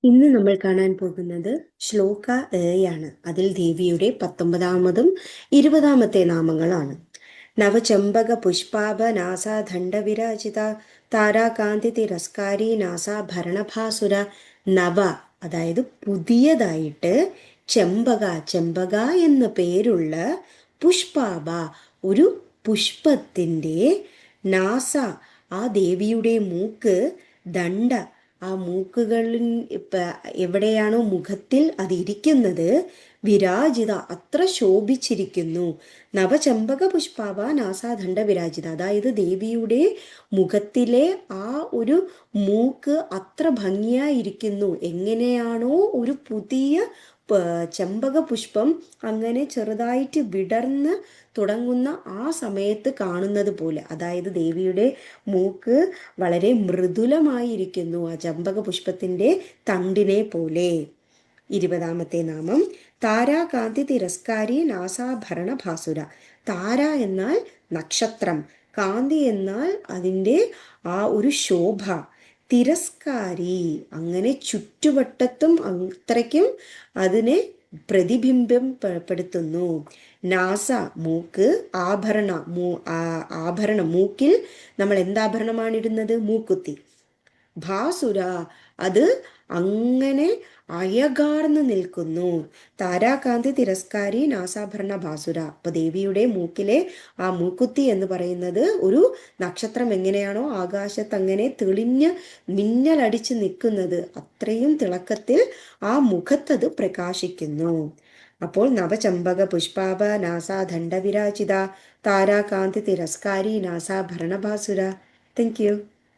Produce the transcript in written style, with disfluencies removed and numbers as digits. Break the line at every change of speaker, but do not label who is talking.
ഇന്ന് നമ്മൾ കാണാൻ പോകുന്നത് ശ്ലോക യാണ്. അതിൽ ദേവിയുടെ 19-ാമതും 20-ാമത്തെ നാമങ്ങളാണ്. നവചമ്പക പുഷ്പാഭ നാസാദണ്ഡ വിരാജിത താരാകാന്തി തിരസ്കാരി നാസാഭരണഭാസുര. നവ അതായത് പുതിയതായിട്ട്, ചെമ്പക ചെമ്പക എന്ന പേരുള്ള പുഷ്പാഭ ഒരു പുഷ്പത്തിൻ്റെ നാസ ആ ദേവിയുടെ മൂക്ക്, ദണ്ഡ ആ മൂക്കുകളിൽ എവിടെയാണോ മുഖത്തിൽ അത് ഇരിക്കുന്നത്, വിരാജിത അത്ര ശോഭിച്ചിരിക്കുന്നു. നവചമ്പക പുഷ്പാവ നാസാദണ്ഡ വിരാജിത, അതായത് ദേവിയുടെ മുഖത്തിലെ ആ ഒരു മൂക്ക് അത്ര ഭംഗിയായിരിക്കുന്നു. എങ്ങനെയാണോ ഒരു പുതിയ ചെമ്പക പുഷ്പം അങ്ങനെ ചെറുതായിട്ട് വിടർന്ന് തുടങ്ങുന്ന ആ സമയത്ത് കാണുന്നത് പോലെ, അതായത് ദേവിയുടെ മൂക്ക് വളരെ മൃദുലമായിരിക്കുന്നു, ആ ചെമ്പക പുഷ്പത്തിൻ്റെ തണ്ടിനെ പോലെ. 20-ാമത്തെ നാമം താരാകാന്തി തിരസ്കാരി നാസാഭരണ ഭാസുര. താര എന്നാൽ നക്ഷത്രം, കാന്തി എന്നാൽ അതിൻ്റെ ആ ഒരു ശോഭ, തിരസ്കാരി അങ്ങനെ ചുറ്റുവട്ടത്തും അത്രയ്ക്കും അതിനെ പ്രതിബിംബപ്പെടുത്തുന്നു. നാസ മൂക്ക്, ആഭരണം മൂക്കിൽ നമ്മൾ എന്താഭരണമാണ് ഇടുന്നത്? മൂക്കുത്തി. ഭാസുര അത് അങ്ങനെ അയകാർന്ന് നിൽക്കുന്നു. താരാകാന്തി തിരസ്കാരി നാസാഭരണ ഭാസുര. അപ്പൊ ദേവിയുടെ മൂക്കിലെ ആ മൂക്കുത്തി എന്ന് പറയുന്നത് ഒരു നക്ഷത്രം എങ്ങനെയാണോ ആകാശത്ത് അങ്ങനെ തെളിഞ്ഞ് മിന്നലടിച്ച് നിൽക്കുന്നത്, അത്രയും തിളക്കത്തിൽ ആ മുഖത്തത് പ്രകാശിക്കുന്നു. അപ്പോൾ നവചമ്പക പുഷ്പാഭ നാസാദണ്ഡ വിരാജിത താരാകാന്തി തിരസ്കാരി നാസാഭരണ ഭാസുര. Thank you.